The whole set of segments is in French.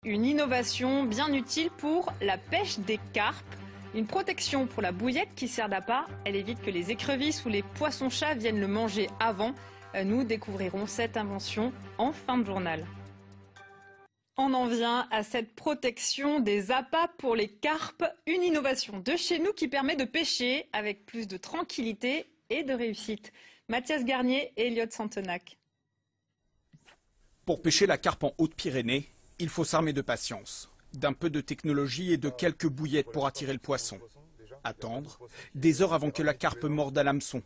une innovation bien utile pour la pêche des carpes. Une protection pour la bouillette qui sert d'appât. Elle évite que les écrevisses ou les poissons-chats viennent le manger avant. Nous découvrirons cette invention en fin de journal. On en vient à cette protection des appâts pour les carpes, une innovation de chez nous qui permet de pêcher avec plus de tranquillité et de réussite. Mathias Garnier et Elliot Santenac. Pour pêcher la carpe en Haute-Pyrénées, il faut s'armer de patience, d'un peu de technologie et de quelques bouillettes pour attirer le poisson. Attendre des heures avant que la carpe morde à l'hameçon,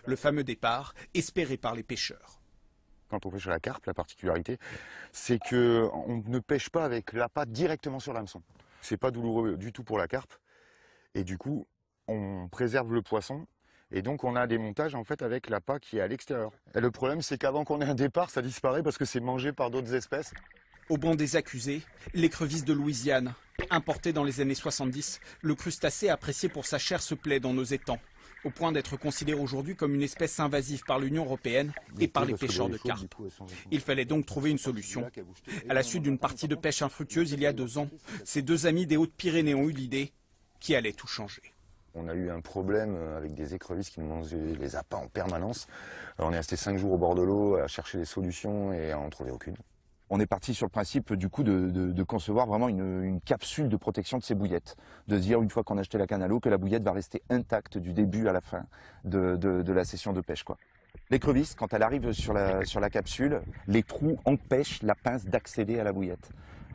le fameux départ espéré par les pêcheurs. Quand on pêche à la carpe, la particularité, c'est qu'on ne pêche pas avec l'appât directement sur l'hameçon. C'est pas douloureux du tout pour la carpe. Et du coup, on préserve le poisson. Et donc, on a des montages en fait avec l'appât qui est à l'extérieur. Et le problème, c'est qu'avant qu'on ait un départ, ça disparaît parce que c'est mangé par d'autres espèces. Au banc des accusés, l'écrevisse de Louisiane. Importée dans les années 70, le crustacé apprécié pour sa chair se plaît dans nos étangs, au point d'être considéré aujourd'hui comme une espèce invasive par l'Union européenne et par les pêcheurs de carpe. Il fallait donc trouver une solution. À la suite d'une partie de pêche infructueuse il y a 2 ans, ces 2 amis des Hautes-Pyrénées ont eu l'idée qui allait tout changer. On a eu un problème avec des écrevisses qui nous mangeaient les appâts en permanence. Alors on est resté 5 jours au bord de l'eau à chercher des solutions et à en trouver aucune. On est parti sur le principe du coup de concevoir vraiment une capsule de protection de ces bouillettes. De se dire une fois qu'on a acheté la canne à l'eau que la bouillette va rester intacte du début à la fin de la session de pêche, quoi. L'écrevisse, quand elle arrive sur la capsule, les trous empêchent la pince d'accéder à la bouillette.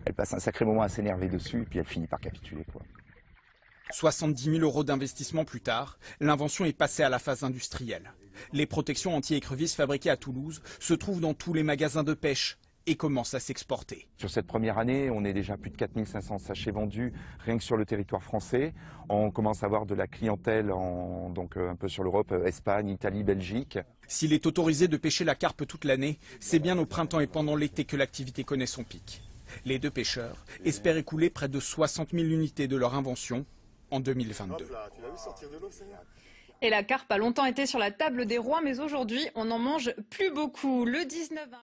Elle passe un sacré moment à s'énerver dessus et puis elle finit par capituler, quoi. 70 000 € d'investissement plus tard, l'invention est passée à la phase industrielle. Les protections anti-écrevisses fabriquées à Toulouse se trouvent dans tous les magasins de pêche et commencent à s'exporter. Sur cette première année, on est déjà à plus de 4500 sachets vendus rien que sur le territoire français. On commence à avoir de la clientèle donc un peu sur l'Europe, Espagne, Italie, Belgique. S'il est autorisé de pêcher la carpe toute l'année, c'est bien au printemps et pendant l'été que l'activité connaît son pic. Les 2 pêcheurs espèrent écouler près de 60 000 unités de leur invention en 2022. Et la carpe a longtemps été sur la table des rois, mais aujourd'hui, on n'en mange plus beaucoup. Le 19